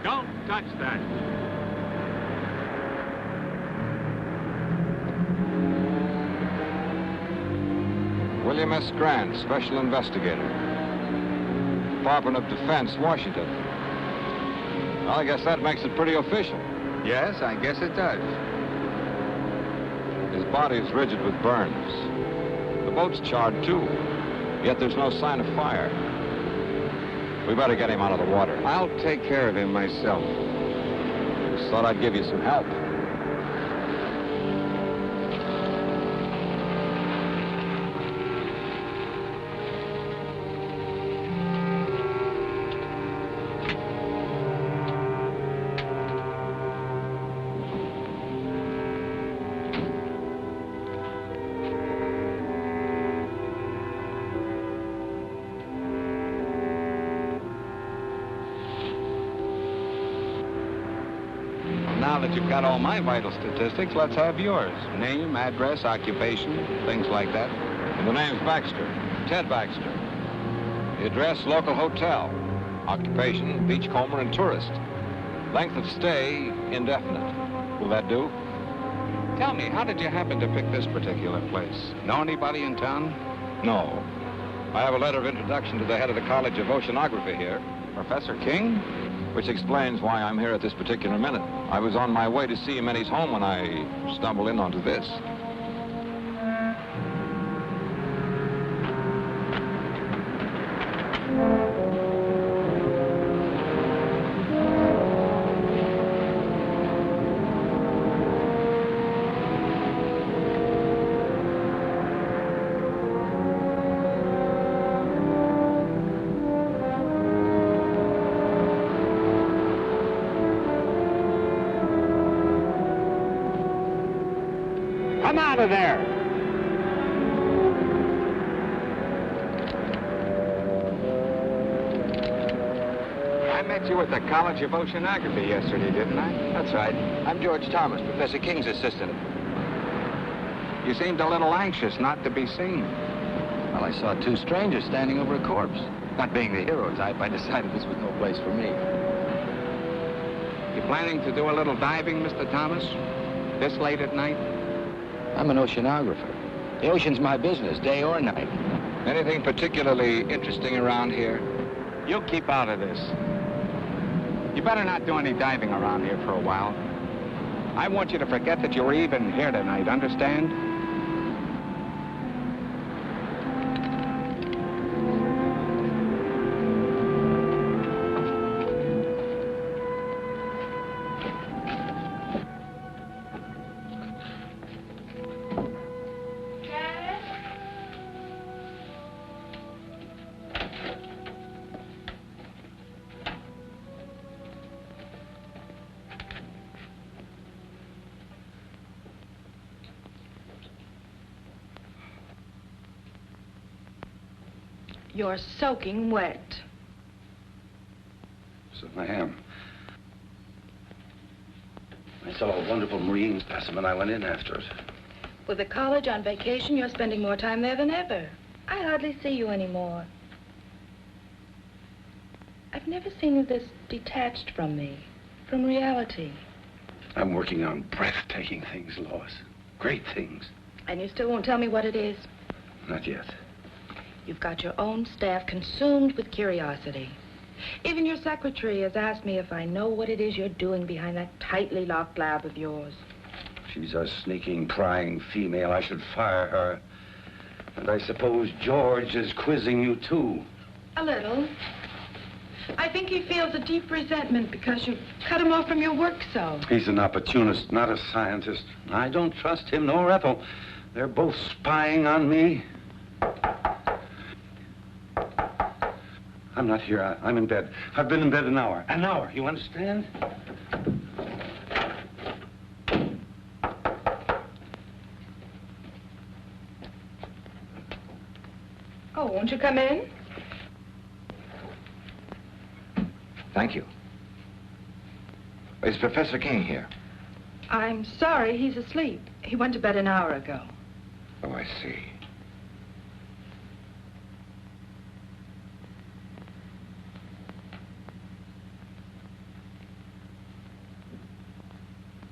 Don't touch that. William S. Grant, Special Investigator. Department of Defense, Washington. Well, I guess that makes it pretty official. Yes, I guess it does. His body is rigid with burns. The boat's charred, too. Yet there's no sign of fire. We better get him out of the water. I'll take care of him myself. Just thought I'd give you some help. Now that you've got all my vital statistics, let's have yours. Name, address, occupation, things like that. And the name's Baxter, Ted Baxter. The address, local hotel. Occupation, beachcomber and tourist. Length of stay, indefinite. Will that do? Tell me, how did you happen to pick this particular place? Know anybody in town? No. I have a letter of introduction to the head of the College of Oceanography here. Professor King? Which explains why I'm here at this particular minute. I was on my way to see him in his home when I stumbled in onto this. Come out of there! met you at the College of Oceanography yesterday, didn't I? That's right. I'm George Thomas, Professor King's assistant. You seemed a little anxious not to be seen. Well, I saw two strangers standing over a corpse. Not being the hero type, I decided this was no place for me. You planning to do a little diving, Mr. Thomas? This late at night? I'm an oceanographer. The ocean's my business, day or night. Anything particularly interesting around here? You'll keep out of this. You better not do any diving around here for a while. I want you to forget that you were even here tonight, understand? You're soaking wet. So I am. I saw a wonderful marine specimen. I went in after it. With the college on vacation, you're spending more time there than ever. I hardly see you anymore. I've never seen you this detached from me, from reality. I'm working on breathtaking things, Lois. Great things. And you still won't tell me what it is? Not yet. You've got your own staff consumed with curiosity. Even your secretary has asked me if I know what it is you're doing behind that tightly locked lab of yours. She's a sneaking, prying female. I should fire her. And I suppose George is quizzing you, too. A little. I think he feels a deep resentment because you cut him off from your work so. He's an opportunist, not a scientist. I don't trust him nor Ethel. They're both spying on me. I'm not here. I'm in bed. I've been in bed an hour. An hour, you understand? Oh, won't you come in? Thank you. Is Professor King here? I'm sorry, he's asleep. He went to bed an hour ago. Oh, I see.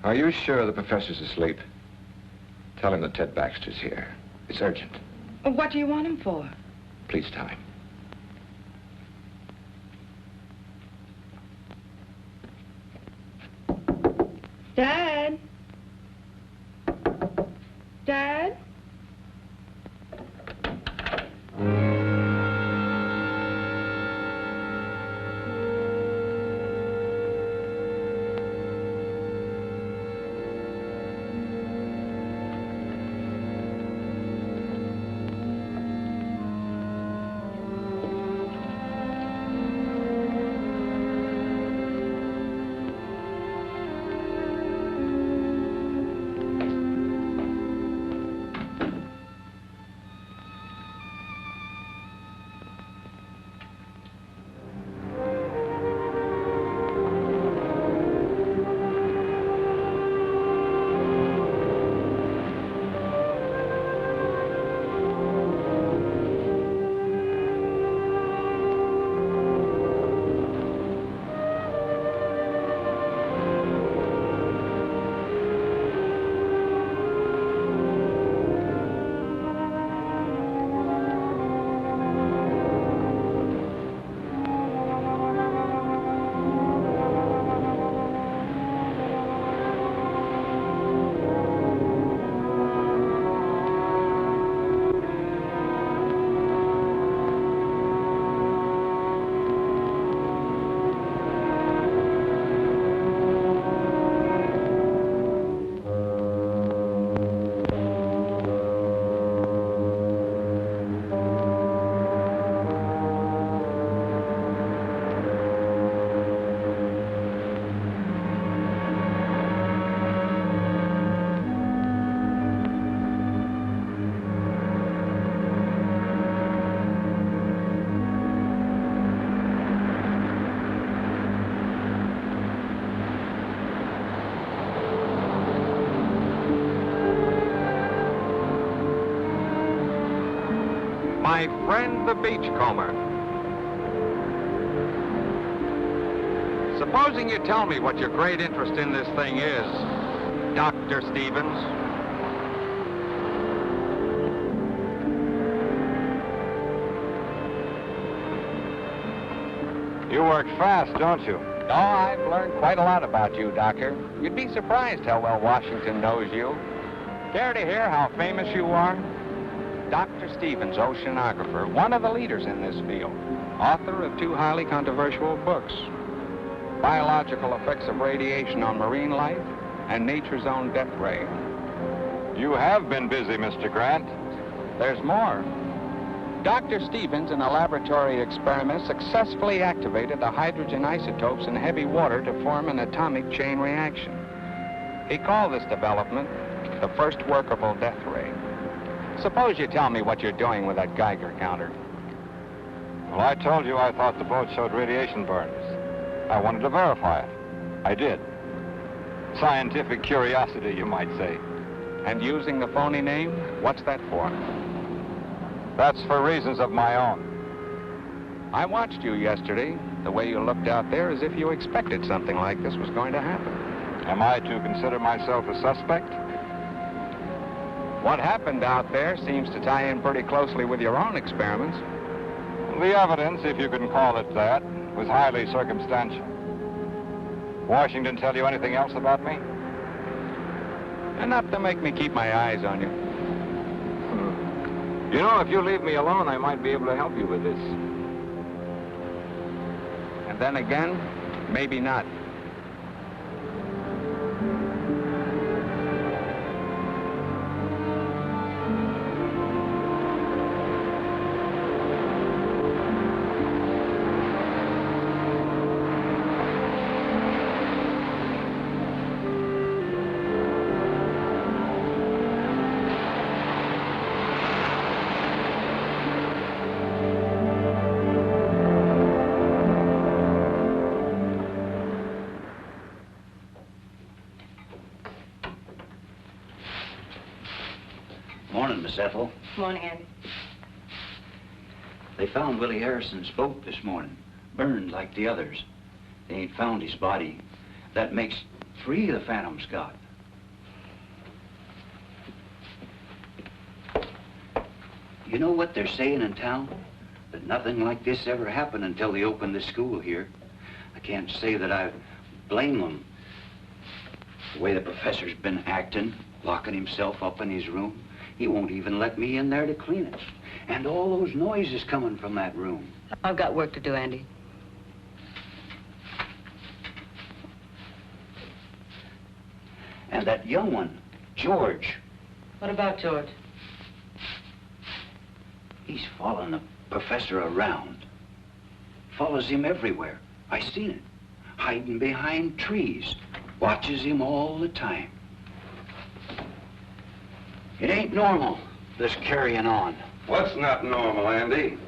Are you sure the professor's asleep? Tell him that Ted Baxter's here. It's urgent. What do you want him for? Please tell him. Dad? Dad? my friend the beachcomber. Supposing you tell me what your great interest in this thing is, Dr. Stevens. You work fast, don't you? Oh, I've learned quite a lot about you, Doctor. You'd be surprised how well Washington knows you. Care to hear how famous you are? Dr. Stevens, oceanographer, one of the leaders in this field, author of 2 highly controversial books, Biological Effects of Radiation on Marine Life and Nature's Own Death Ray. You have been busy, Mr. Grant. There's more. Dr. Stevens, in a laboratory experiment, successfully activated the hydrogen isotopes in heavy water to form an atomic chain reaction. He called this development the first workable death ray. Suppose you tell me what you're doing with that Geiger counter. Well, I told you I thought the boat showed radiation burns. I wanted to verify it. I did. Scientific curiosity, you might say. And using the phony name, what's that for? That's for reasons of my own. I watched you yesterday. The way you looked out there as if you expected something like this was going to happen. Am I to consider myself a suspect? What happened out there seems to tie in pretty closely with your own experiments. The evidence, if you can call it that, was highly circumstantial. Washington tell you anything else about me? Enough to make me keep my eyes on you. You know, if you leave me alone, I might be able to help you with this. And then again, maybe not. Morning, Miss Ethel. Morning, Andy. They found Willie Harrison's boat this morning, burned like the others. They ain't found his body. That makes 3 the Phantom's got. You know what they're saying in town? That nothing like this ever happened until they opened the school here. I can't say that I blame them. The way the professor's been acting, locking himself up in his room. He won't even let me in there to clean it. And all those noises coming from that room. I've got work to do, Andy. And that young one, George. What about George? He's following the professor around. Follows him everywhere. I seen it. Hiding behind trees. Watches him all the time. It ain't normal, this carrying on. What's not normal, Andy?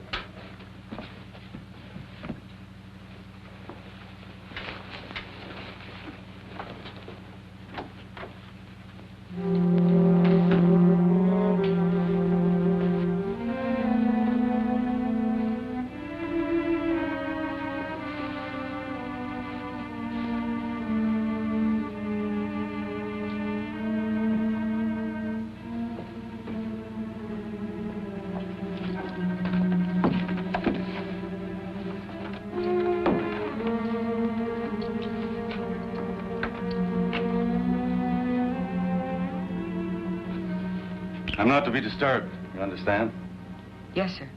I'm not to be disturbed, you understand? Yes, sir.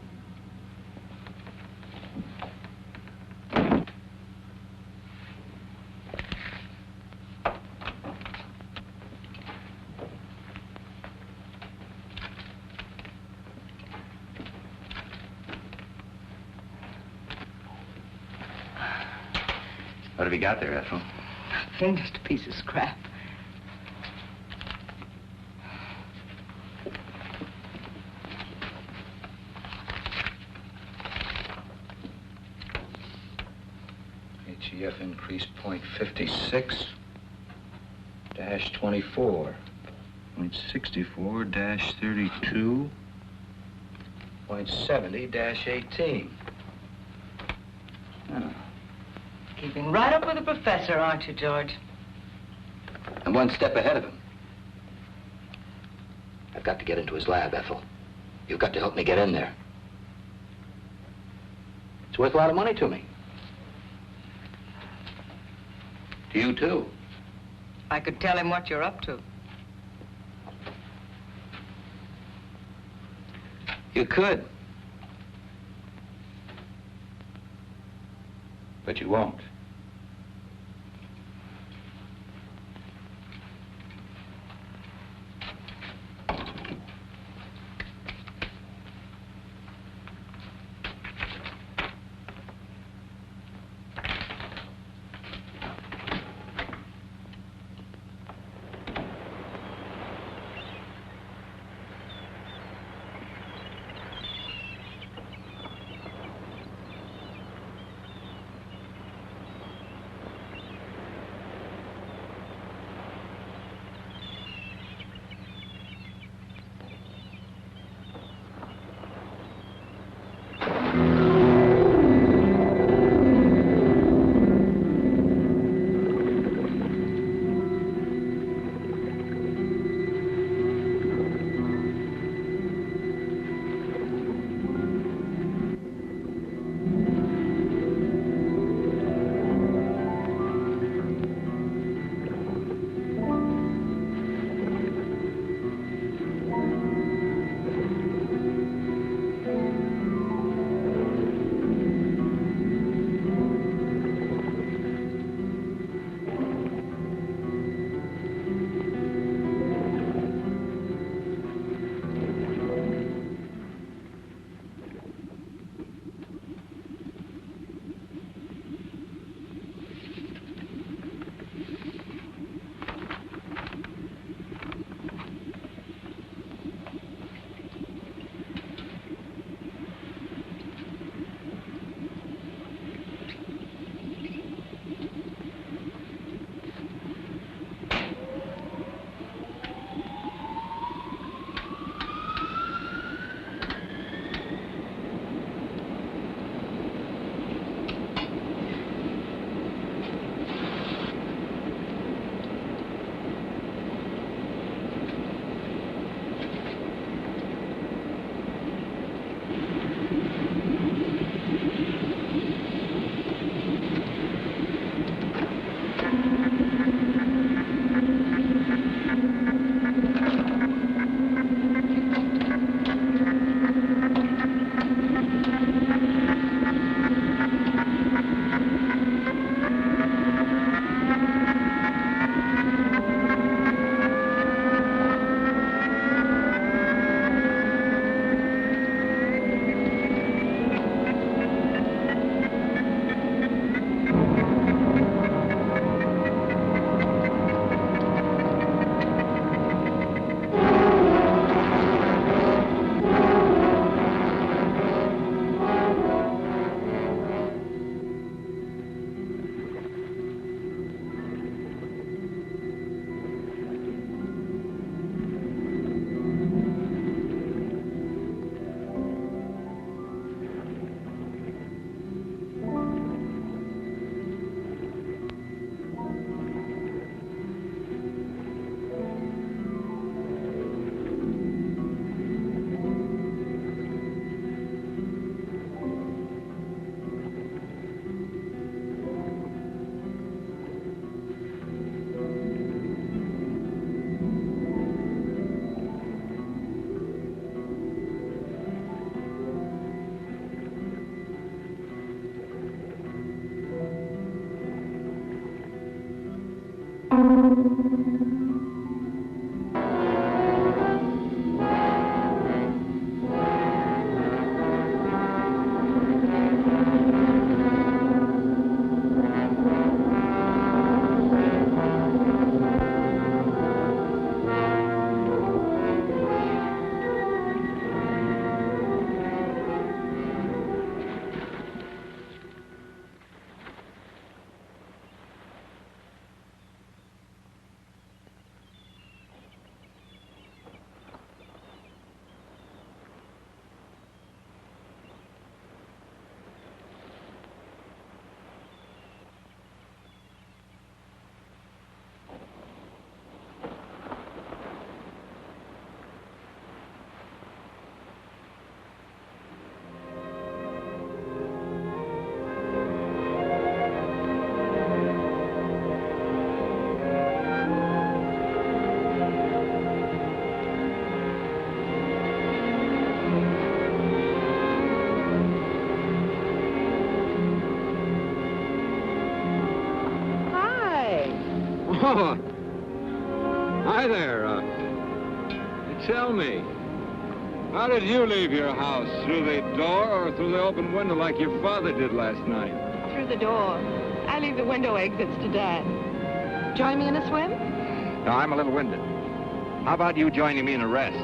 What have you got there, Ethel? Nothing, just a piece of scrap. HEF increase 0.56 dash 24. 0.64 dash 32 .70-18. Oh. Keeping right up with the professor, aren't you, George? I'm one step ahead of him. I've got to get into his lab, Ethel. You've got to help me get in there. It's worth a lot of money to me. To you, too. I could tell him what you're up to. You could. But you won't. Oh, hi there. Tell me, how did you leave your house? Through the door or through the open window like your father did last night? Through the door. I leave the window exits to Dad. Join me in a swim? No, I'm a little winded. How about you joining me in a rest?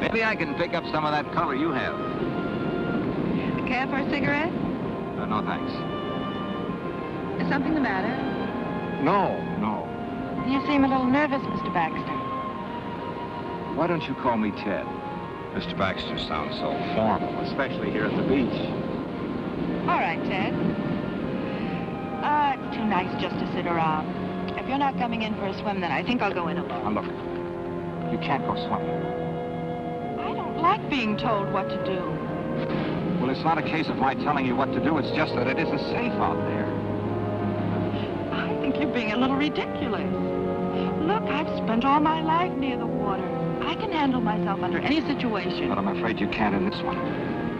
Maybe I can pick up some of that color you have. Care for a cigarette? No, thanks. Is something the matter? No. You seem a little nervous, Mr. Baxter. Why don't you call me Ted? Mr. Baxter sounds so formal, especially here at the beach. All right, Ted. It's too nice just to sit around. If you're not coming in for a swim, then I think I'll go in alone. Now, look, you can't go swimming. I don't like being told what to do. Well, it's not a case of my telling you what to do. It's just that it isn't safe out there. I think you're being a little ridiculous. Look, I've spent all my life near the water. I can handle myself under any situation. But I'm afraid you can't in this one.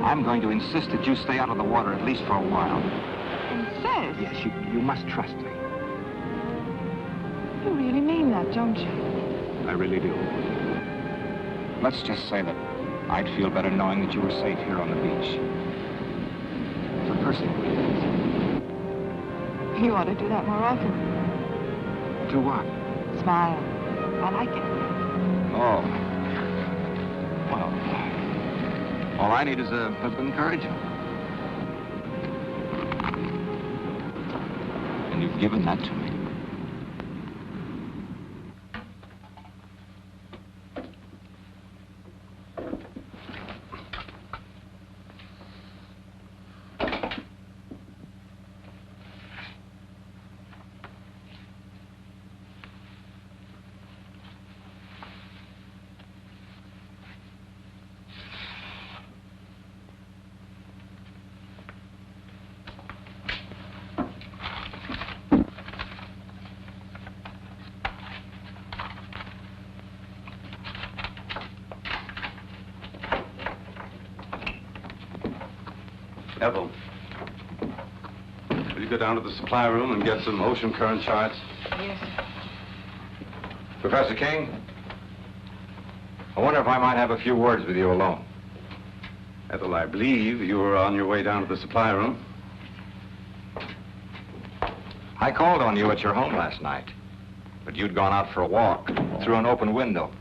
I'm going to insist that you stay out of the water at least for a while. Insist? Yes, you must trust me. You really mean that, don't you? I really do. Let's just say that I'd feel better knowing that you were safe here on the beach. For personal reasons. You ought to do that more often. Do what? Smile. I like it. Oh. Well, all I need is a bit of encouragement. And you've given that to me. Ethel, will you go down to the supply room and get some ocean current charts? Yes, sir. Professor King, I wonder if I might have a few words with you alone. Ethel, I believe you were on your way down to the supply room. I called on you at your home last night, but you'd gone out for a walk through an open window.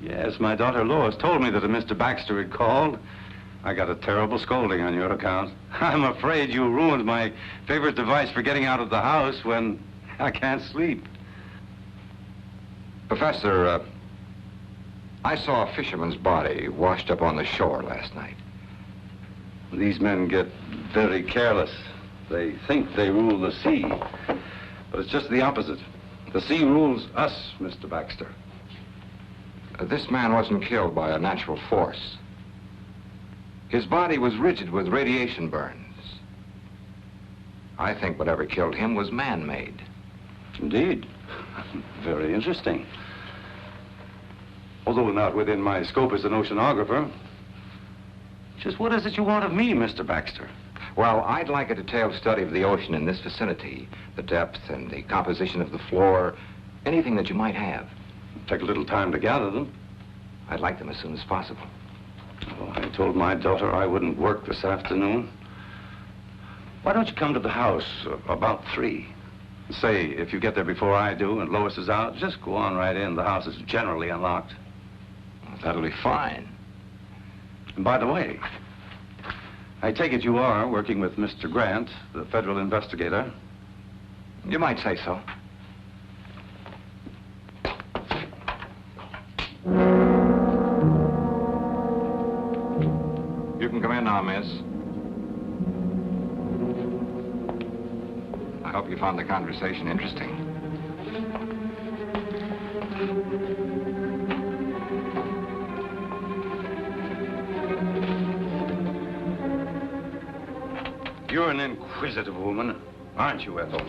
Yes, my daughter Lois told me that a Mr. Baxter had called. I got a terrible scolding on your account. I'm afraid you ruined my favorite device for getting out of the house when I can't sleep. Professor, I saw a fisherman's body washed up on the shore last night. These men get very careless. They think they rule the sea, but it's just the opposite. The sea rules us, Mr. Baxter. This man wasn't killed by a natural force. His body was rigid with radiation burns. I think whatever killed him was man-made. Indeed. Very interesting. Although not within my scope as an oceanographer. Just what is it you want of me, Mr. Baxter? Well, I'd like a detailed study of the ocean in this vicinity, the depth and the composition of the floor, anything that you might have. Take a little time to gather them. I'd like them as soon as possible. Oh, I told my daughter I wouldn't work this afternoon. Why don't you come to the house about 3? Say, if you get there before I do and Lois is out, just go on right in. The house is generally unlocked. Well, that'll be fine. And by the way, I take it you are working with Mr. Grant, the federal investigator. You might say so. You can come in now, miss. I hope you found the conversation interesting. You're an inquisitive woman, aren't you, Ethel?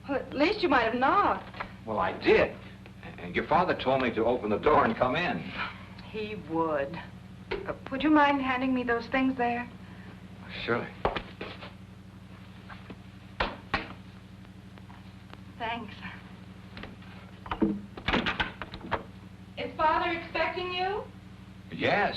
Well, at least you might have knocked. Well, I did. And your father told me to open the door and come in. He would. Would you mind handing me those things there? Surely. Thanks. Is Father expecting you? Yes.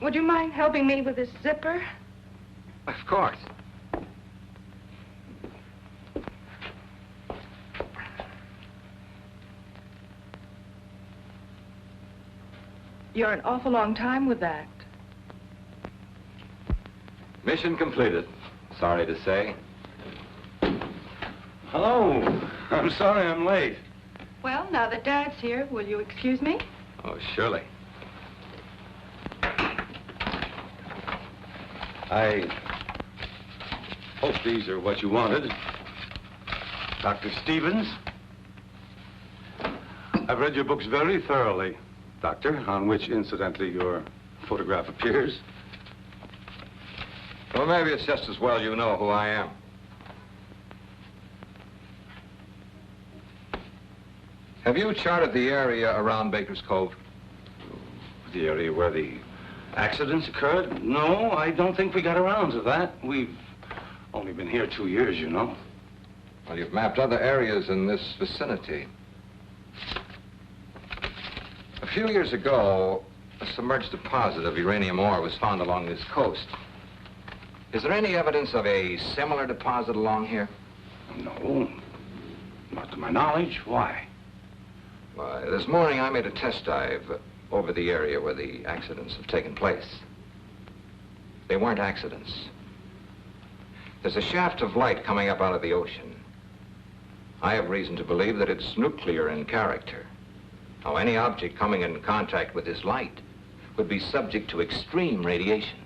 Would you mind helping me with this zipper? Of course. You're an awful long time with that. Mission completed. Sorry to say. Hello. I'm sorry I'm late. Well, now that Dad's here, will you excuse me? Oh, surely. I hope these are what you wanted. Dr. Stevens. I've read your books very thoroughly, Doctor, on which, incidentally, your photograph appears. Well, maybe it's just as well you know who I am. Have you charted the area around Baker's Cove? The area where the accidents occurred? No, I don't think we got around to that. We've only been here 2 years, you know. Well, you've mapped other areas in this vicinity. A few years ago, a submerged deposit of uranium ore was found along this coast. Is there any evidence of a similar deposit along here? No, not to my knowledge. Why? Why, this morning I made a test dive over the area where the accidents have taken place. They weren't accidents. There's a shaft of light coming up out of the ocean. I have reason to believe that it's nuclear in character. Now, any object coming in contact with this light would be subject to extreme radiation.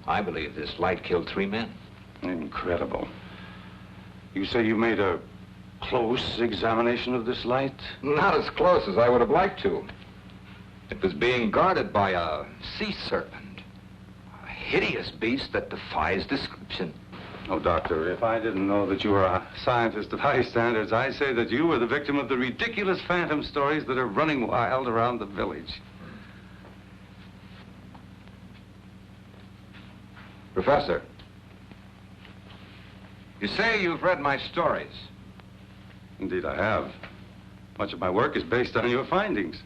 I believe this light killed 3 men. Incredible. You say you made a close examination of this light? Not as close as I would have liked to. It was being guarded by a sea serpent, a hideous beast that defies description. Oh, Doctor, if I didn't know that you were a scientist of high standards, I'd say that you were the victim of the ridiculous phantom stories that are running wild around the village. Professor, you say you've read my stories. Indeed, I have. Much of my work is based on your findings.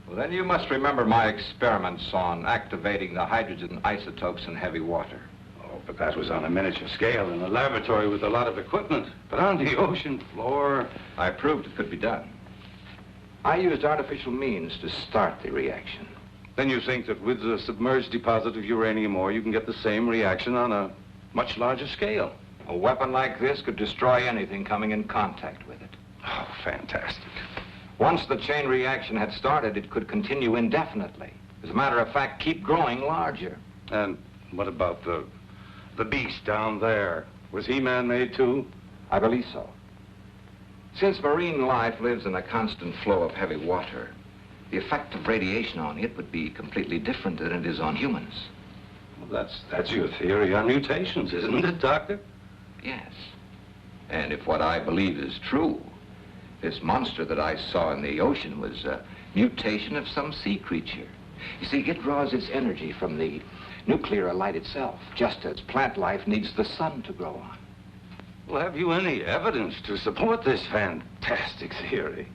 Well, then you must remember my experiments on activating the hydrogen isotopes in heavy water. Oh, but that was on a miniature scale in a laboratory with a lot of equipment. But on the ocean floor... I proved it could be done. I used artificial means to start the reaction. Then you think that with the submerged deposit of uranium ore, you can get the same reaction on a much larger scale? A weapon like this could destroy anything coming in contact with it. Oh, fantastic. Once the chain reaction had started, it could continue indefinitely. As a matter of fact, keep growing larger. And what about the beast down there? Was he man-made too? I believe so. Since marine life lives in a constant flow of heavy water, the effect of radiation on it would be completely different than it is on humans. Well, that's your theory on mutations, isn't it, Doctor? Yes. And if what I believe is true, this monster that I saw in the ocean was a mutation of some sea creature. You see, it draws its energy from the nuclear light itself, just as plant life needs the sun to grow on. Well, have you any evidence to support this fantastic theory?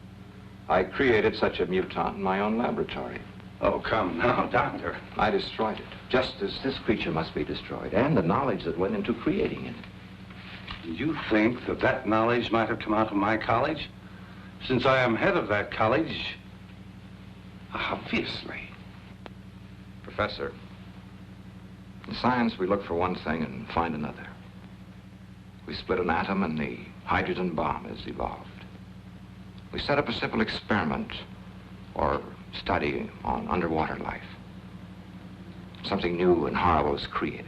I created such a mutant in my own laboratory. Oh, come now, Doctor. I destroyed it, just as this creature must be destroyed, and the knowledge that went into creating it. You think that knowledge might have come out of my college? Since I am head of that college, obviously. Professor, in science we look for one thing and find another. We split an atom and the hydrogen bomb has evolved. We set up a simple experiment or study on underwater life. Something new and horrible is created.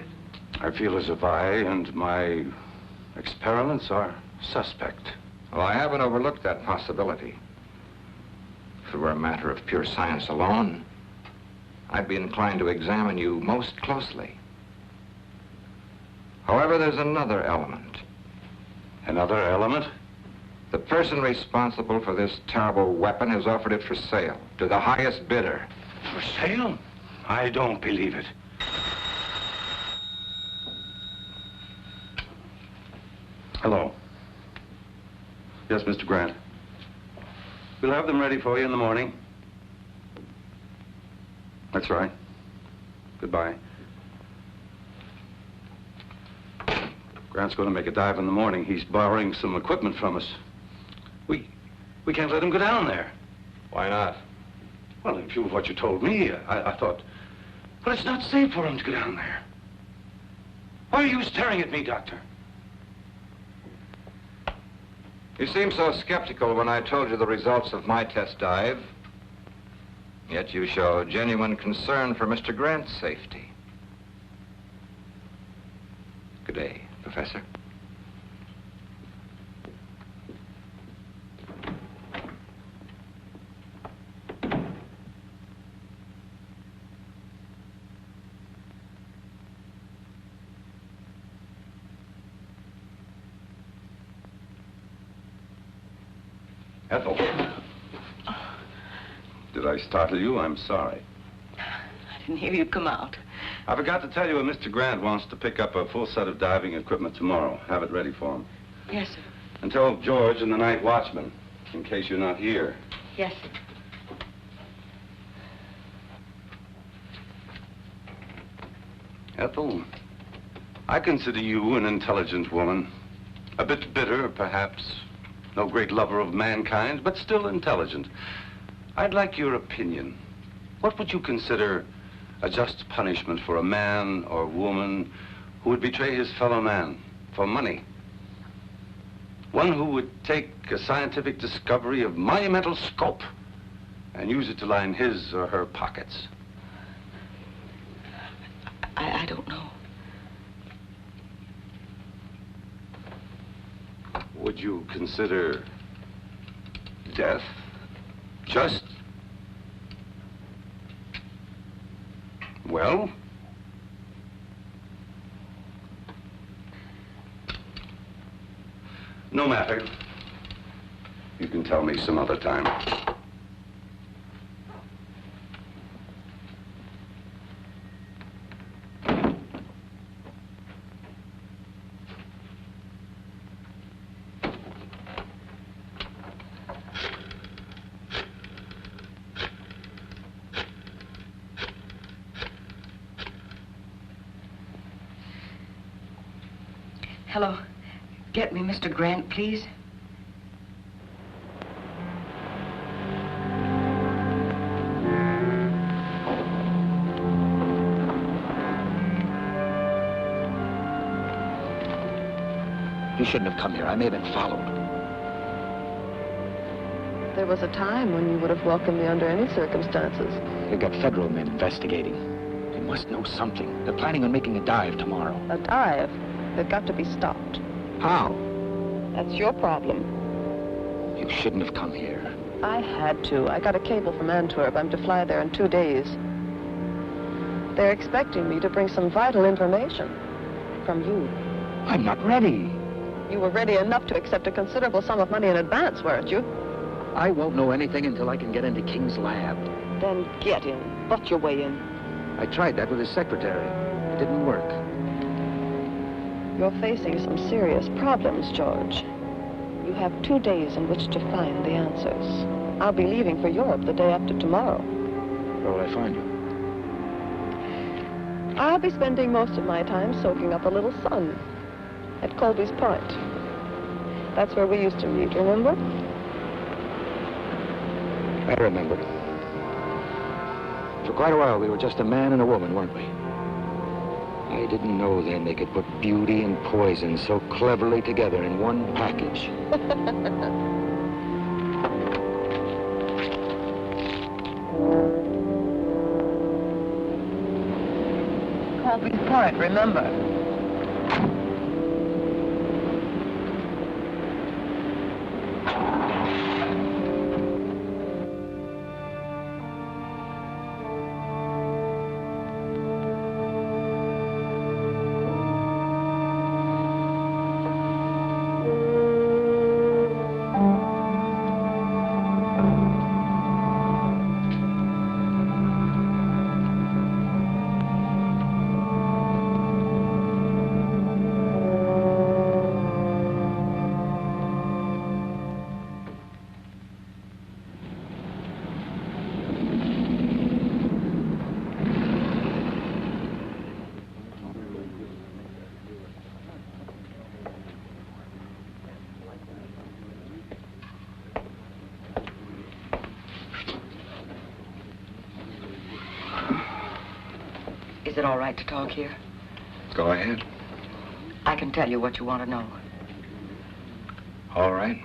I feel as if I and my experiments are suspect. Well, I haven't overlooked that possibility. If it were a matter of pure science alone, I'd be inclined to examine you most closely. However, there's another element. Another element? The person responsible for this terrible weapon has offered it for sale to the highest bidder. For sale? I don't believe it. Hello. Yes, Mr. Grant. We'll have them ready for you in the morning. That's right. Goodbye. Grant's going to make a dive in the morning. He's borrowing some equipment from us. We can't let him go down there. Why not? Well, in view of what you told me, I thought... But it's not safe for him to go down there. Why are you staring at me, Doctor? You seemed so skeptical when I told you the results of my test dive. Yet you show genuine concern for Mr. Grant's safety. Good day, Professor. Ethel. Did I startle you? I'm sorry. I didn't hear you come out. I forgot to tell you, Mr. Grant wants to pick up a full set of diving equipment tomorrow. Have it ready for him. Yes, sir. And tell George and the night watchman, in case you're not here. Yes, sir. Ethel, I consider you an intelligent woman. A bit bitter, perhaps. No great lover of mankind, but still intelligent. I'd like your opinion. What would you consider a just punishment for a man or woman who would betray his fellow man for money? One who would take a scientific discovery of monumental scope and use it to line his or her pockets. I don't know. Would you consider death just? Well? No matter. You can tell me some other time. Hello. Get me Mr. Grant, please. You shouldn't have come here. I may have been followed. There was a time when you would have welcomed me under any circumstances. They've got federal men investigating. They must know something. They're planning on making a dive tomorrow. A dive? They've got to be stopped. How? That's your problem. You shouldn't have come here. I had to. I got a cable from Antwerp. I'm to fly there in 2 days. They're expecting me to bring some vital information from you. I'm not ready. You were ready enough to accept a considerable sum of money in advance, weren't you? I won't know anything until I can get into King's lab. Then get in. Butt your way in. I tried that with his secretary. It didn't work. You're facing some serious problems, George. You have 2 days in which to find the answers. I'll be leaving for Europe the day after tomorrow. Where will I find you? I'll be spending most of my time soaking up a little sun at Colby's Point. That's where we used to meet, remember? I remember. For quite a while, we were just a man and a woman, weren't we? I didn't know then they could put beauty and poison so cleverly together in one package. Colby's Point, remember. Is it all right to talk here? Go ahead. I can tell you what you want to know. All right.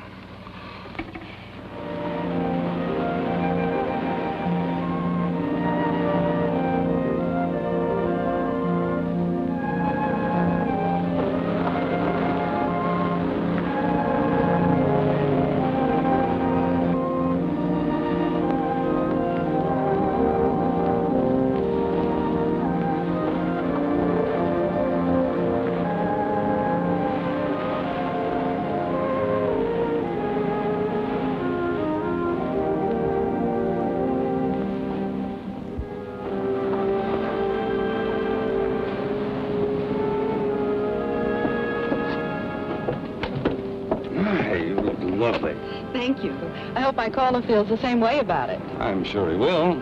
Lovely. Thank you. I hope my caller feels the same way about it. I'm sure he will.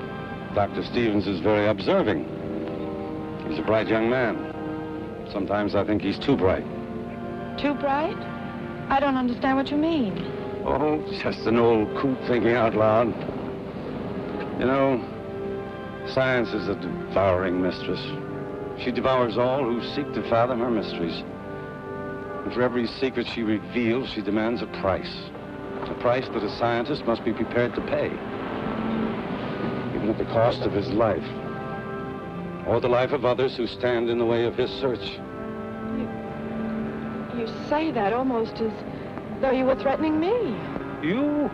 Dr. Stevens is very observing. He's a bright young man. Sometimes I think he's too bright. Too bright? I don't understand what you mean. Oh, just an old coot thinking out loud. You know, science is a devouring mistress. She devours all who seek to fathom her mysteries. And for every secret she reveals, she demands a price. A price that a scientist must be prepared to pay. Even at the cost of his life. Or the life of others who stand in the way of his search. You say that almost as though you were threatening me. You?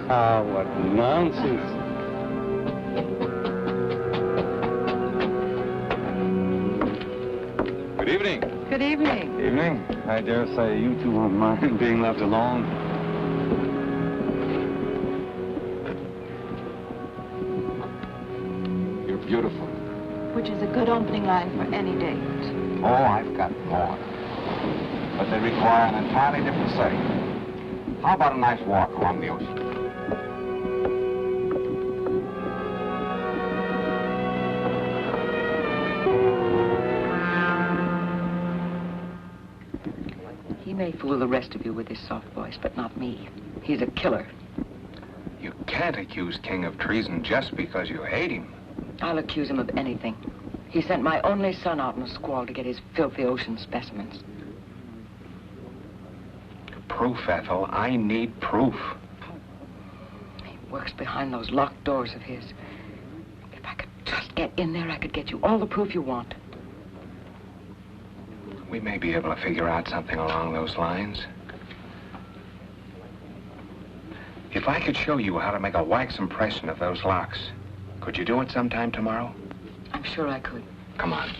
What nonsense. Good evening. Good evening. Evening. I dare say you two won't mind being left alone. You're beautiful. Which is a good opening line for any date. Oh, I've got more. But they require an entirely different setting. How about a nice walk along the ocean? He may fool the rest of you with his soft voice, but not me. He's a killer. You can't accuse King of treason just because you hate him. I'll accuse him of anything. He sent my only son out in a squall to get his filthy ocean specimens. Proof, Ethel. I need proof. He works behind those locked doors of his. If I could just get in there, I could get you all the proof you want. We may be able to figure out something along those lines. If I could show you how to make a wax impression of those locks, could you do it sometime tomorrow? I'm sure I could. Come on.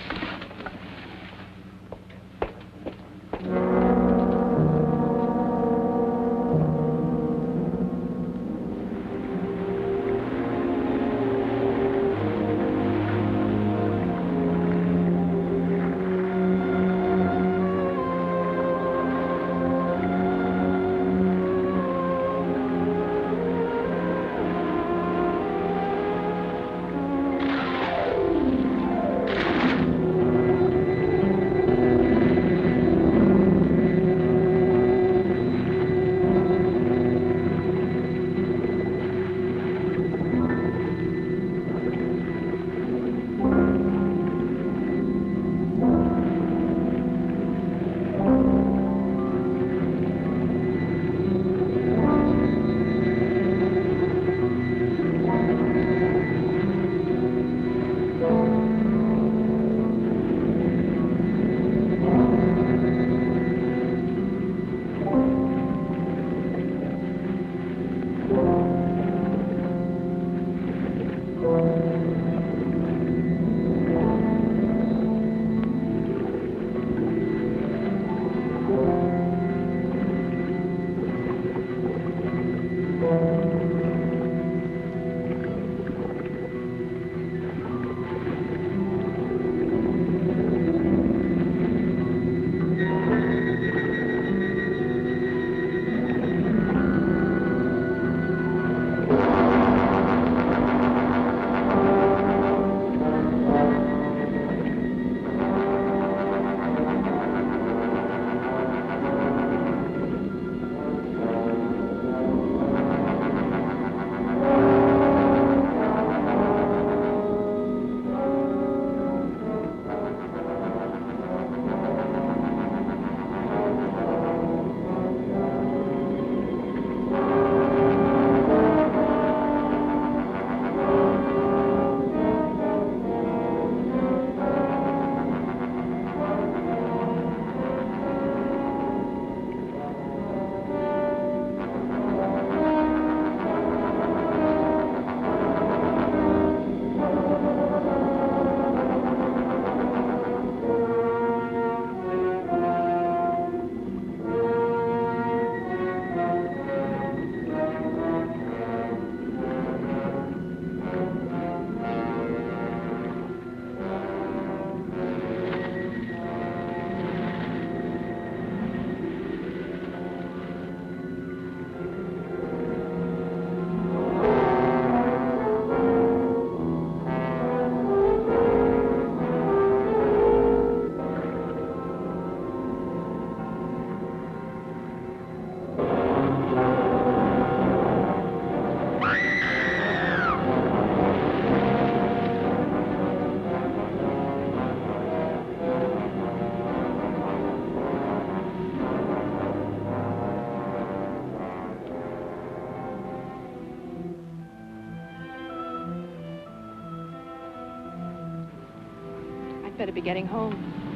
better be getting home.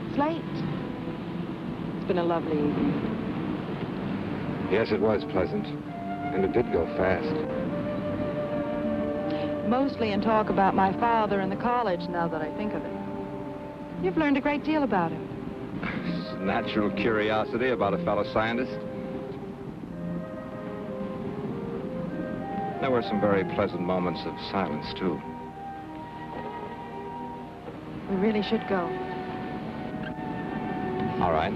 It's late. It's been a lovely evening. Yes, it was pleasant. And it did go fast. Mostly in talk about my father and the college, now that I think of it. You've learned a great deal about him. Natural curiosity about a fellow scientist. There were some very pleasant moments of silence, too. We really should go. All right.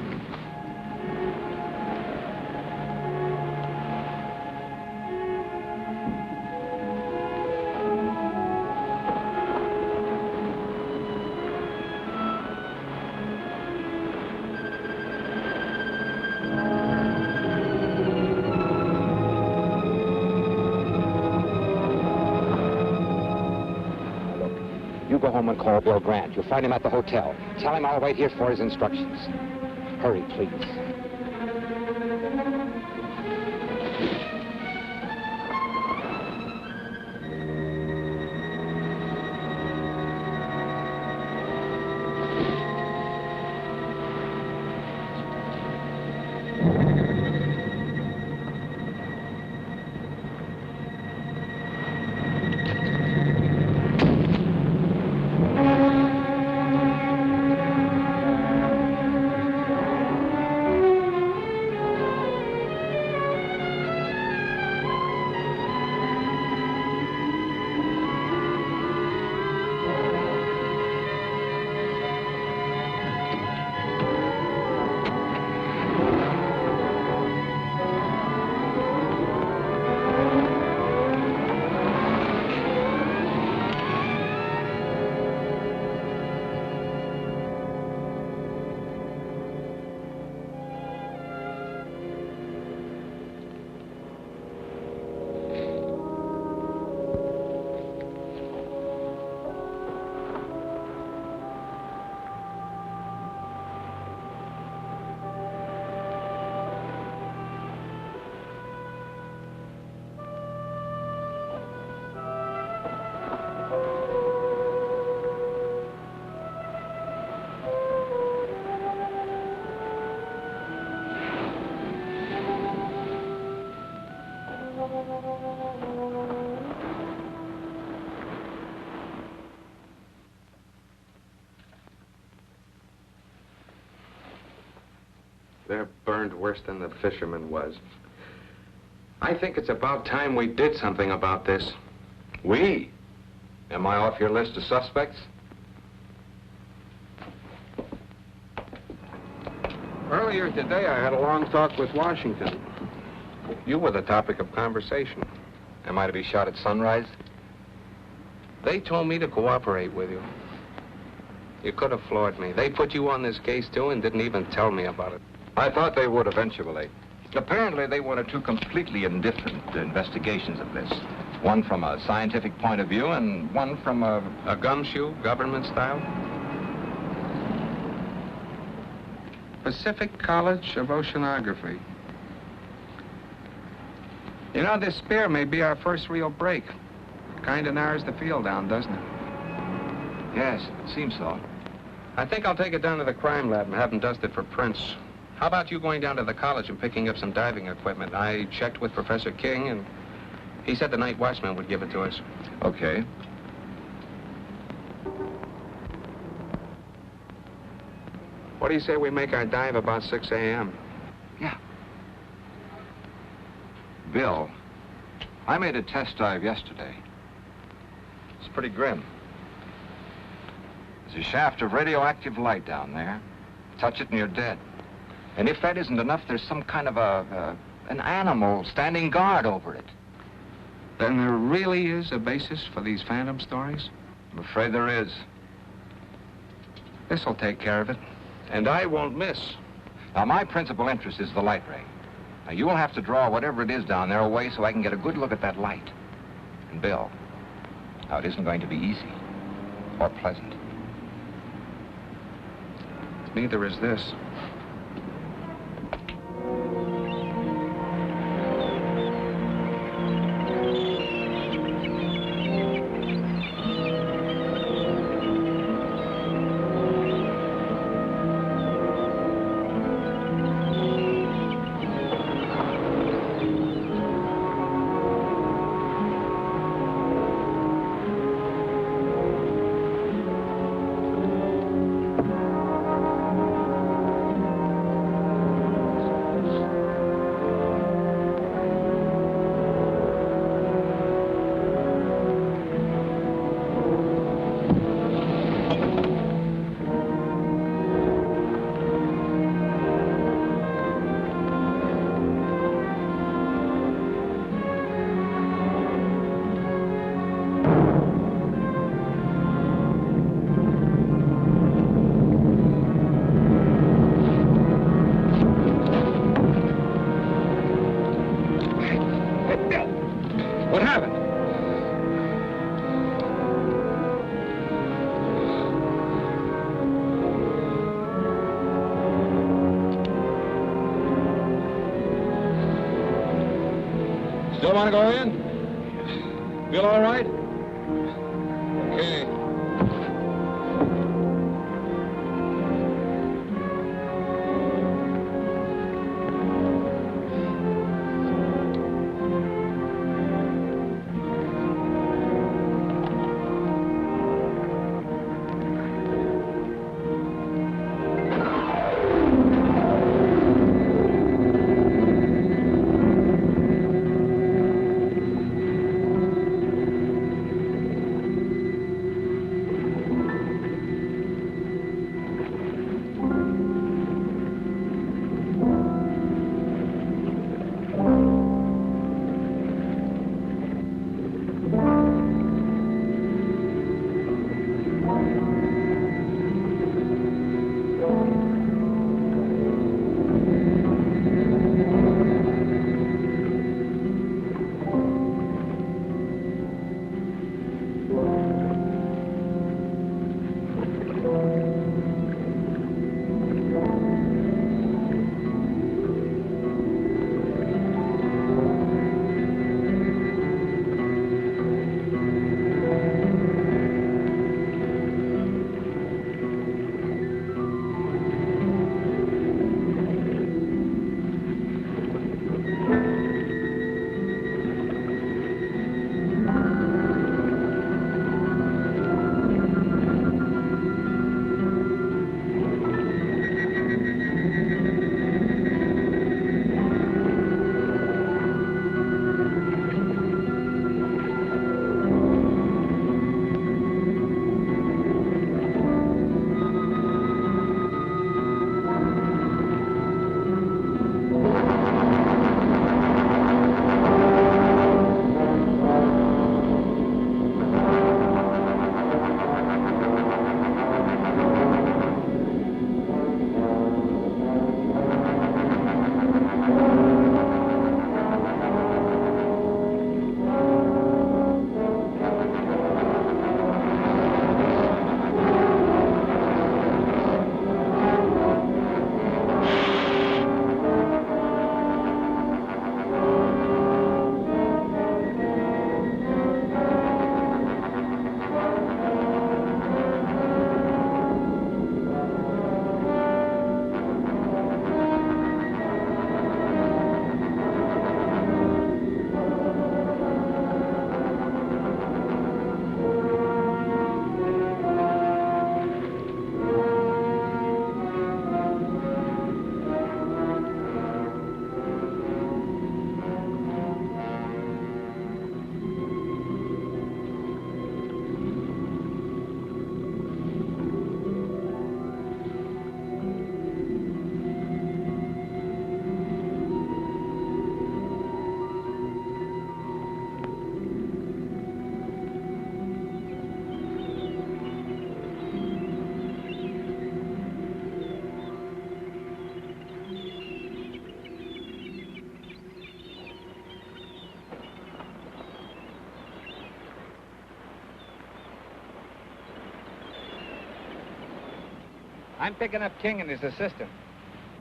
Go home and call Bill Grant. You'll find him at the hotel. Tell him I'll wait here for his instructions. Hurry, please. They're burned worse than the fisherman was. I think it's about time we did something about this. We? Am I off your list of suspects? Earlier today, I had a long talk with Washington. You were the topic of conversation. Am I to be shot at sunrise? They told me to cooperate with you. You could have floored me. They put you on this case, too, and didn't even tell me about it. I thought they would eventually. Apparently, they wanted two completely indifferent investigations of this. One from a scientific point of view and one from a gumshoe, government style? Pacific College of Oceanography. You know, this spear may be our first real break. Kind of narrows the field down, doesn't it? Yes, it seems so. I think I'll take it down to the crime lab and have them dust it for prints. How about you going down to the college and picking up some diving equipment? I checked with Professor King, and he said the night watchman would give it to us. Okay. What do you say we make our dive about 6 a.m.? Yeah. Bill, I made a test dive yesterday. It's pretty grim. There's a shaft of radioactive light down there. Touch it and you're dead. And if that isn't enough, there's some kind of an animal standing guard over it. Then there really is a basis for these phantom stories? I'm afraid there is. This'll take care of it. And I won't miss. Now, my principal interest is the light ray. Now, you'll have to draw whatever it is down there away so I can get a good look at that light. And Bill, now, it isn't going to be easy or pleasant. Neither is this. What happened? Still want to go in? Feel all right? Okay. I'm picking up King and his assistant.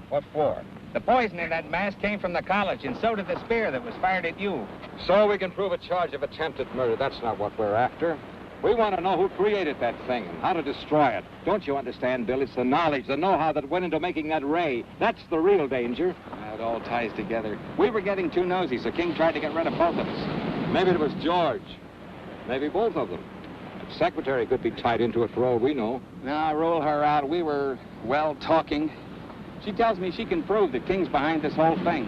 What for? The poison in that mask came from the college, and so did the spear that was fired at you. So we can prove a charge of attempted murder. That's not what we're after. We want to know who created that thing and how to destroy it. Don't you understand, Bill? It's the knowledge, the know-how that went into making that ray. That's the real danger. It all ties together. We were getting too nosy, so King tried to get rid of both of us. Maybe it was George. Maybe both of them. The secretary could be tied into it for all we know. Now, roll her out. We were, well, talking. She tells me she can prove that King's behind this whole thing.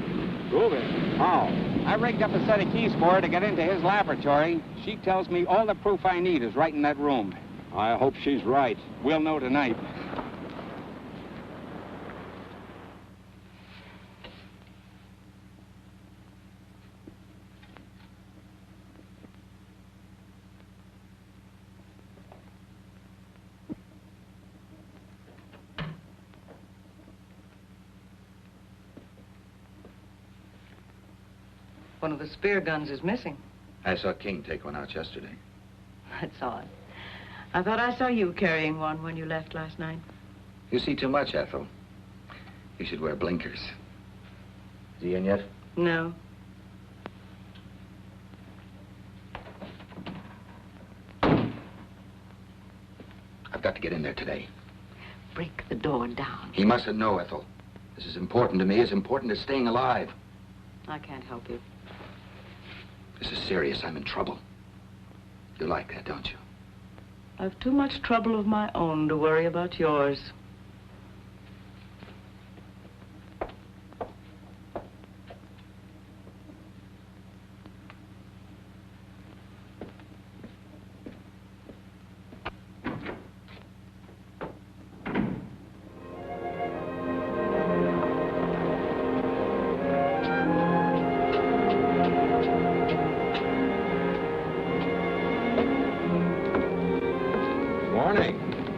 Prove it? How? I rigged up a set of keys for her to get into his laboratory. She tells me all the proof I need is right in that room. I hope she's right. We'll know tonight. One of the spear guns is missing. I saw King take one out yesterday. That's odd. I thought I saw you carrying one when you left last night. You see too much, Ethel. You should wear blinkers. Is he in yet? No. I've got to get in there today. Break the door down. He mustn't know, Ethel. This is important to me, as important as staying alive. I can't help you. This is serious. I'm in trouble. You like that, don't you? I've too much trouble of my own to worry about yours.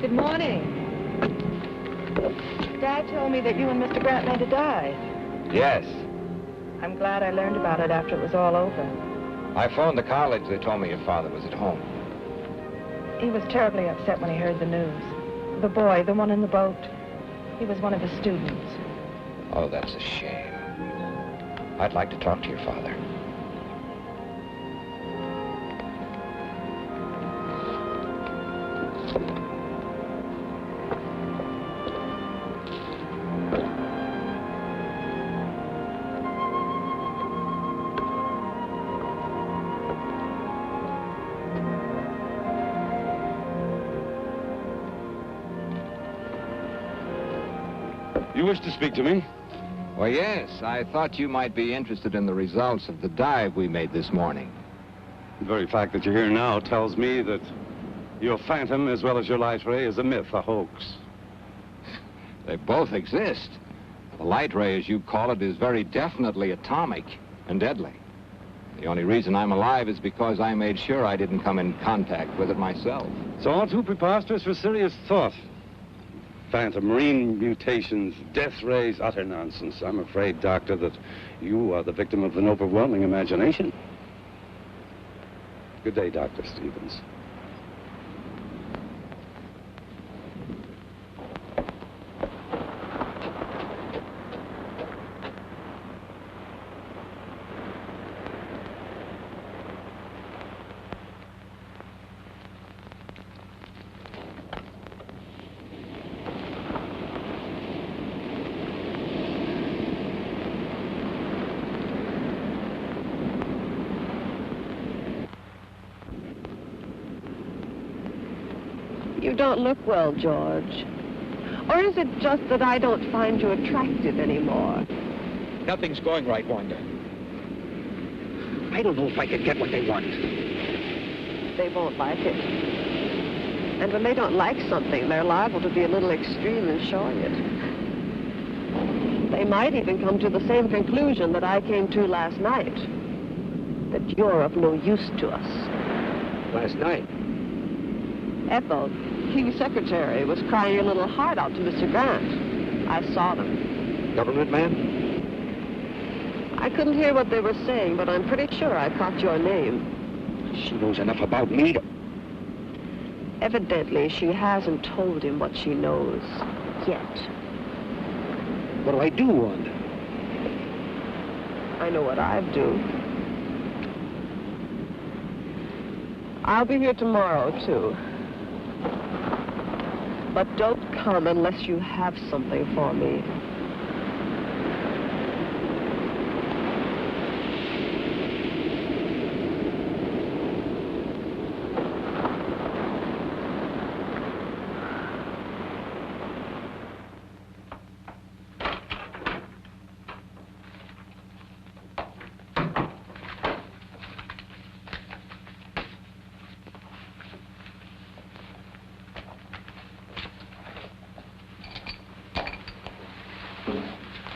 Good morning. Dad told me that you and Mr. Grantland had died. Yes. I'm glad I learned about it after it was all over. I phoned the college. They told me your father was at home. He was terribly upset when he heard the news. The boy, the one in the boat, he was one of his students. Oh, that's a shame. I'd like to talk to your father. You wish to speak to me? Well, yes. I thought you might be interested in the results of the dive we made this morning. The very fact that you're here now tells me that your phantom, as well as your light ray, is a myth, a hoax. They both exist. The light ray, as you call it, is very definitely atomic and deadly. The only reason I'm alive is because I made sure I didn't come in contact with it myself. It's all too preposterous for serious thought. Phantom, marine mutations, death rays, utter nonsense. I'm afraid, Doctor, that you are the victim of an overwhelming imagination. Good day, Dr. Stevens. You don't look well, George. Or is it just that I don't find you attractive anymore? Nothing's going right, Wanda. I don't know if I can get what they want. They won't like it. And when they don't like something, they're liable to be a little extreme in showing it. They might even come to the same conclusion that I came to last night. That you're of no use to us. Last night? Ethel, King's secretary, was crying her little heart out to Mr. Grant. I saw them. Government man? I couldn't hear what they were saying, but I'm pretty sure I caught your name. She knows enough about me to... Evidently, she hasn't told him what she knows yet. What do I do, Wanda? I know what I'd do. I'll be here tomorrow, too. But don't come unless you have something for me.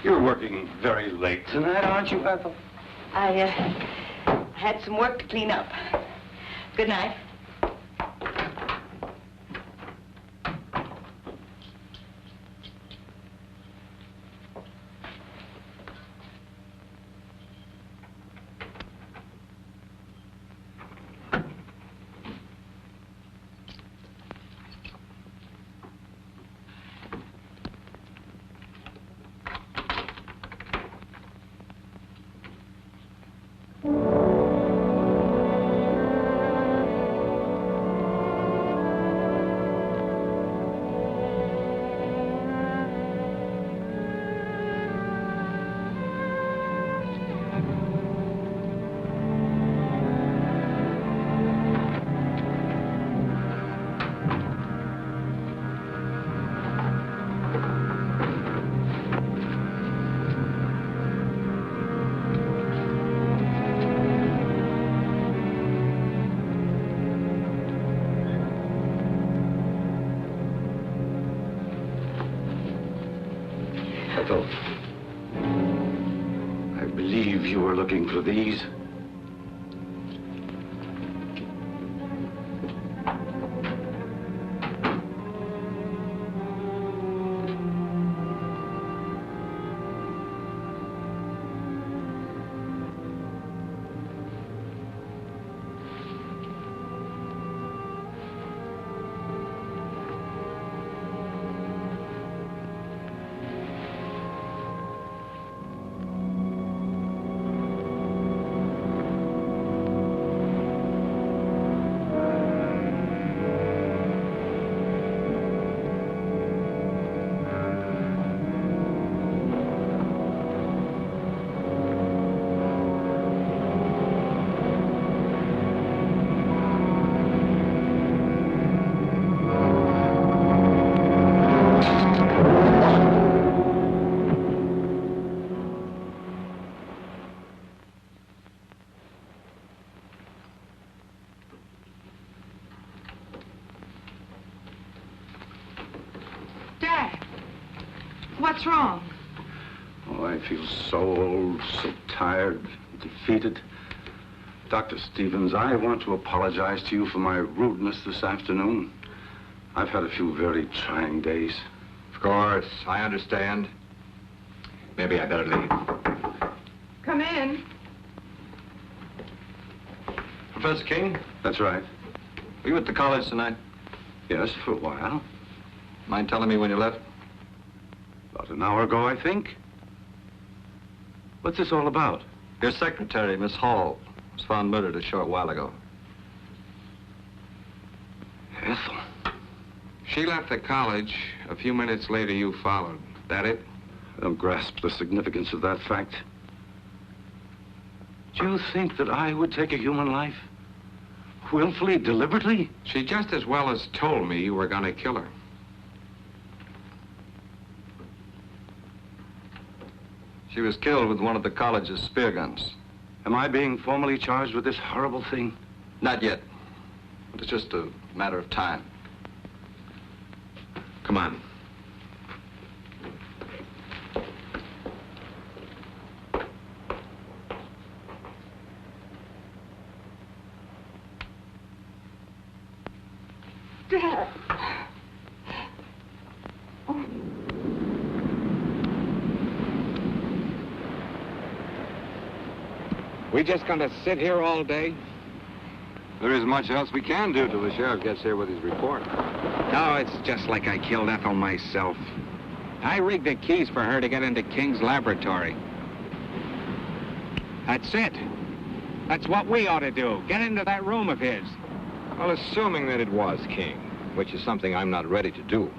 You're working very late tonight, aren't you, Ethel? I had some work to clean up. Good night. Ethel, I believe you were looking for these. What's wrong? Oh, I feel so old, so tired, defeated. Dr. Stevens, I want to apologize to you for my rudeness this afternoon. I've had a few very trying days. Of course, I understand. Maybe I better leave. Come in. Professor King? That's right. Were you at the college tonight? Yes, for a while. Mind telling me when you left? About an hour ago, I think. What's this all about? Your secretary, Miss Hall, was found murdered a short while ago. Ethel. She left the college. A few minutes later, you followed. That it? I don't grasp the significance of that fact. Do you think that I would take a human life? Willfully, deliberately? She just as well as told me you were going to kill her. She was killed with one of the college's spear guns. Am I being formally charged with this horrible thing? Not yet. But it's just a matter of time. Come on. Dad. We just gonna sit here all day? There isn't much else we can do till the sheriff gets here with his report. No, it's just like I killed Ethel myself. I rigged the keys for her to get into King's laboratory. That's it. That's what we ought to do. Get into that room of his. Well, assuming that it was King, which is something I'm not ready to do,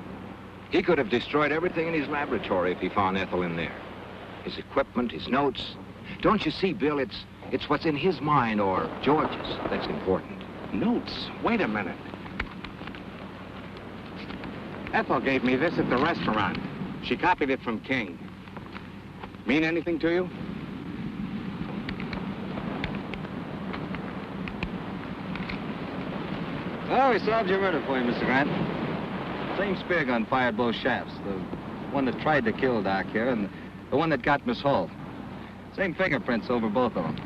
he could have destroyed everything in his laboratory if he found Ethel in there. His equipment, his notes. Don't you see, Bill, it's what's in his mind or George's that's important. Notes? Wait a minute. Ethel gave me this at the restaurant. She copied it from King. Mean anything to you? Oh, we solved your murder for you, Mr. Grant. Same spear gun fired both shafts. The one that tried to kill Doc here and the one that got Miss Hall. Same fingerprints over both of them.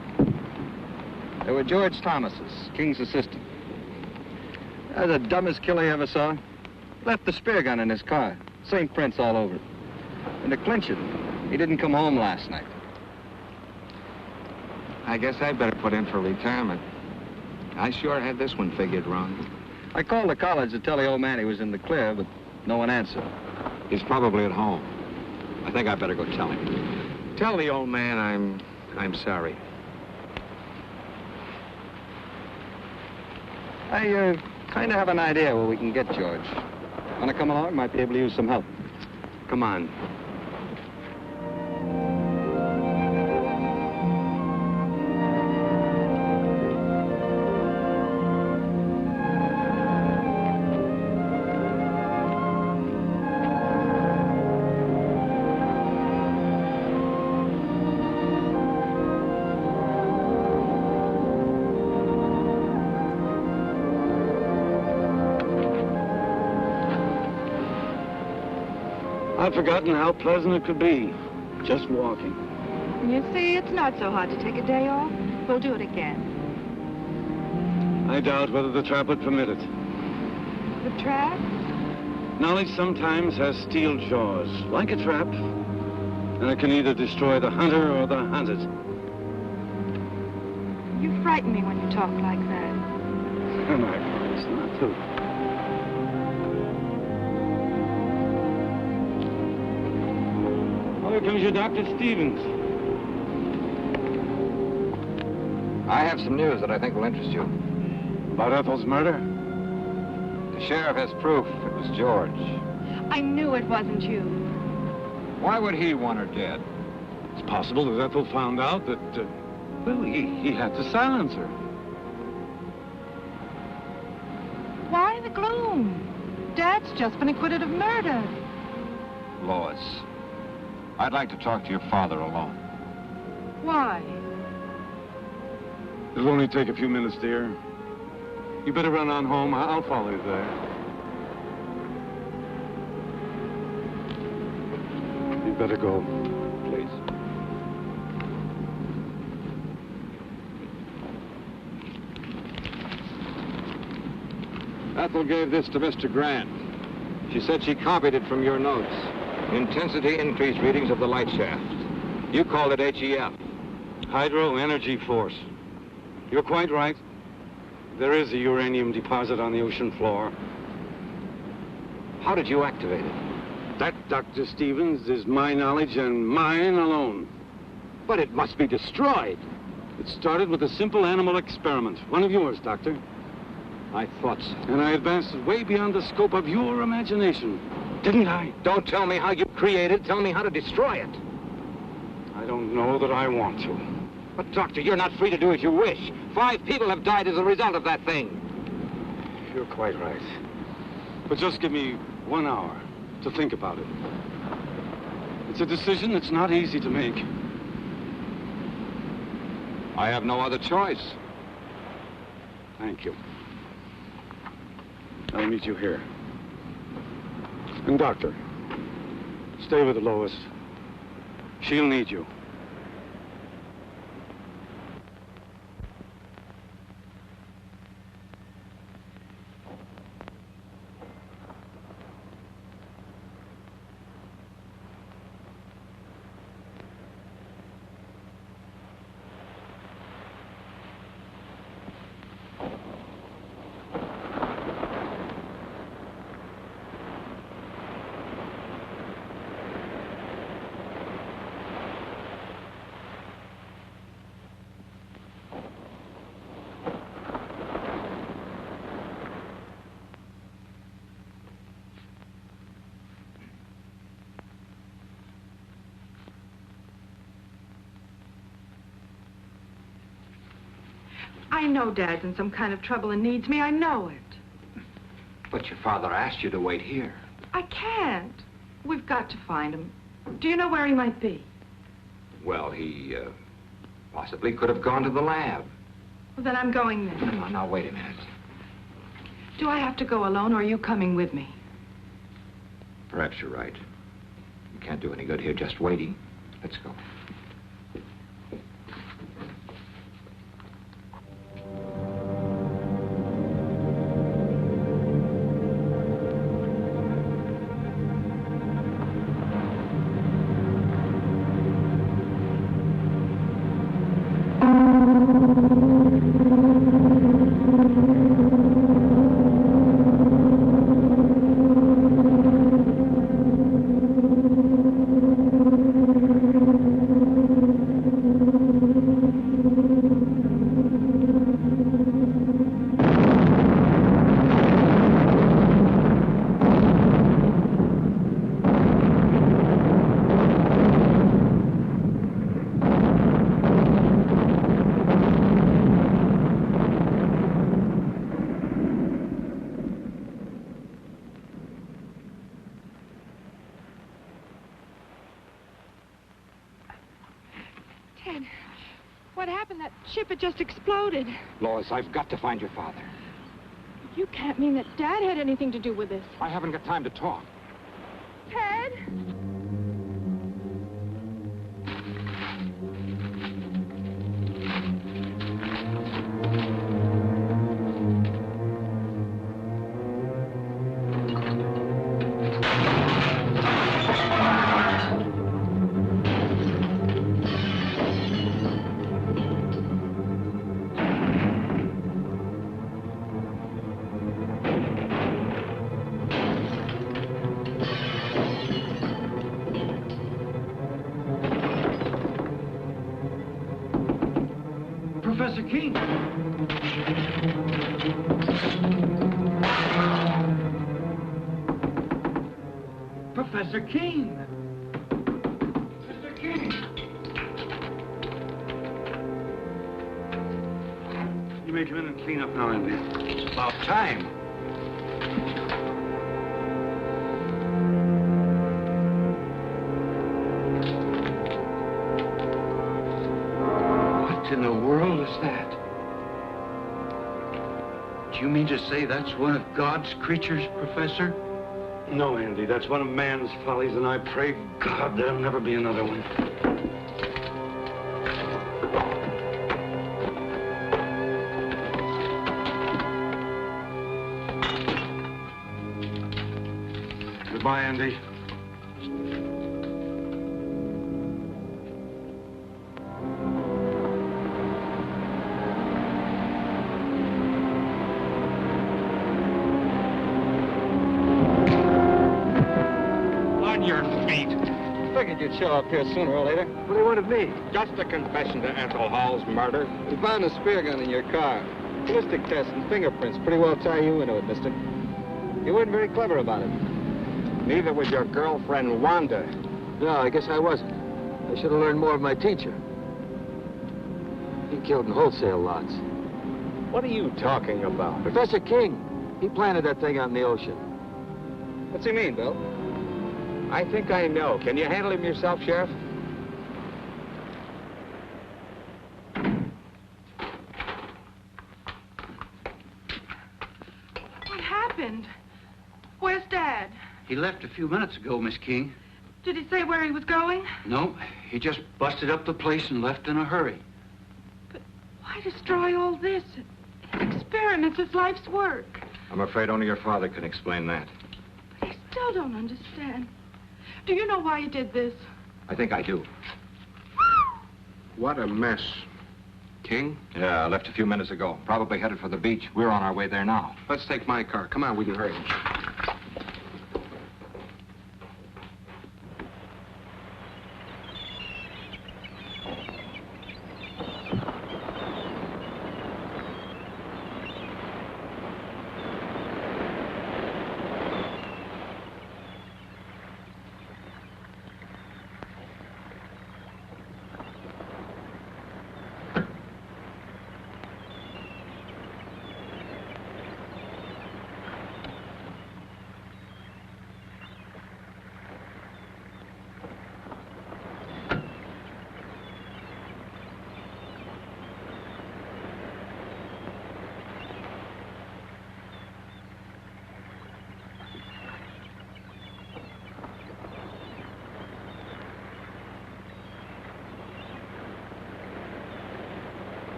They were George Thomas's, King's assistant. The dumbest killer you ever saw. Left the spear gun in his car. Same prints all over it. And to clinch it, he didn't come home last night. I guess I'd better put in for retirement. I sure had this one figured wrong. I called the college to tell the old man he was in the clear, but no one answered. He's probably at home. I think I better go tell him. Tell the old man I'm sorry. I kind of have an idea where we can get George. Want to come along? Might be able to use some help. Come on. I'd forgotten how pleasant it could be, just walking. You see, it's not so hard to take a day off. We'll do it again. I doubt whether the trap would permit it. The trap? Knowledge sometimes has steel jaws, like a trap, and it can either destroy the hunter or the hunted. You frighten me when you talk like that. And I promise not to. Oh, here comes your Dr. Stevens. I have some news that I think will interest you. About Ethel's murder? The sheriff has proof it was George. I knew it wasn't you. Why would he want her dead? It's possible that Ethel found out that, well, he had to silence her. Why the gloom? Dad's just been acquitted of murder. Lois, I'd like to talk to your father alone. Why? It'll only take a few minutes, dear. You better run on home. I'll follow you there. You better go, please. Ethel gave this to Mr. Grant. She said she copied it from your notes. Intensity increased readings of the light shaft. You called it HEF. Hydro Energy Force. You're quite right. There is a uranium deposit on the ocean floor. How did you activate it? That, Dr. Stevens, is my knowledge and mine alone. But it must be destroyed. It started with a simple animal experiment. One of yours, Doctor. I thought so. And I advanced it way beyond the scope of your imagination. Didn't I? Don't tell me how you created it. Tell me how to destroy it. I don't know that I want to. But, Doctor, you're not free to do as you wish. 5 people have died as a result of that thing. You're quite right. But just give me 1 hour to think about it. It's a decision that's not easy to make. I have no other choice. Thank you. I'll meet you here. And, Doctor, stay with Lois. She'll need you. I know Dad's in some kind of trouble and needs me. I know it. But your father asked you to wait here. I can't. We've got to find him. Do you know where he might be? Well, he possibly could have gone to the lab. Well, then I'm going there. Now, wait a minute. Do I have to go alone, or are you coming with me? Perhaps you're right. You can't do any good here just waiting. Let's go. Ted, what happened? That ship had just exploded. Lois, I've got to find your father. You can't mean that Dad had anything to do with this. I haven't got time to talk. Ted? King. Professor King. Mr. King. You may come in and clean up now, Andy. It's about time. What in the world is that? Do you mean to say that's one of God's creatures, Professor? No, Andy, that's one of man's follies, and I pray God there'll never be another one. Goodbye, Andy. Figured you'd show up here sooner or later. What do you want of me? Just a confession to Ethel Hall's murder. We found a spear gun in your car. Ballistic tests and fingerprints pretty well tie you into it, mister. You weren't very clever about it. Neither was your girlfriend, Wanda. No, I guess I wasn't. I should have learned more of my teacher. He killed in wholesale lots. What are you talking about? Professor King, he planted that thing out in the ocean. What's he mean, Bill? I think I know. Can you handle him yourself, Sheriff? What happened? Where's Dad? He left a few minutes ago, Miss King. Did he say where he was going? No, he just busted up the place and left in a hurry. But why destroy all this? His experiments, his life's work. I'm afraid only your father can explain that. But I still don't understand. Do you know why he did this? I think I do. What a mess. King? Yeah, I left a few minutes ago. Probably headed for the beach. We're on our way there now. Let's take my car. Come on, we can hurry.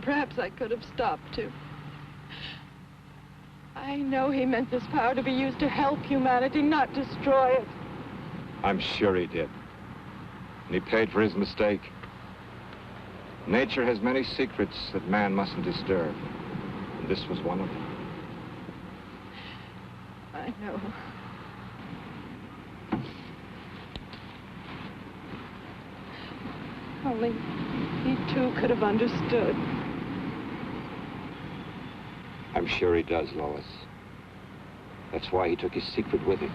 Perhaps I could have stopped to. I know he meant this power to be used to help humanity, not destroy it. I'm sure he did. And he paid for his mistake. Nature has many secrets that man mustn't disturb. And this was one of them. I know. Only he too could have understood. I'm sure he does, Lois. That's why he took his secret with him.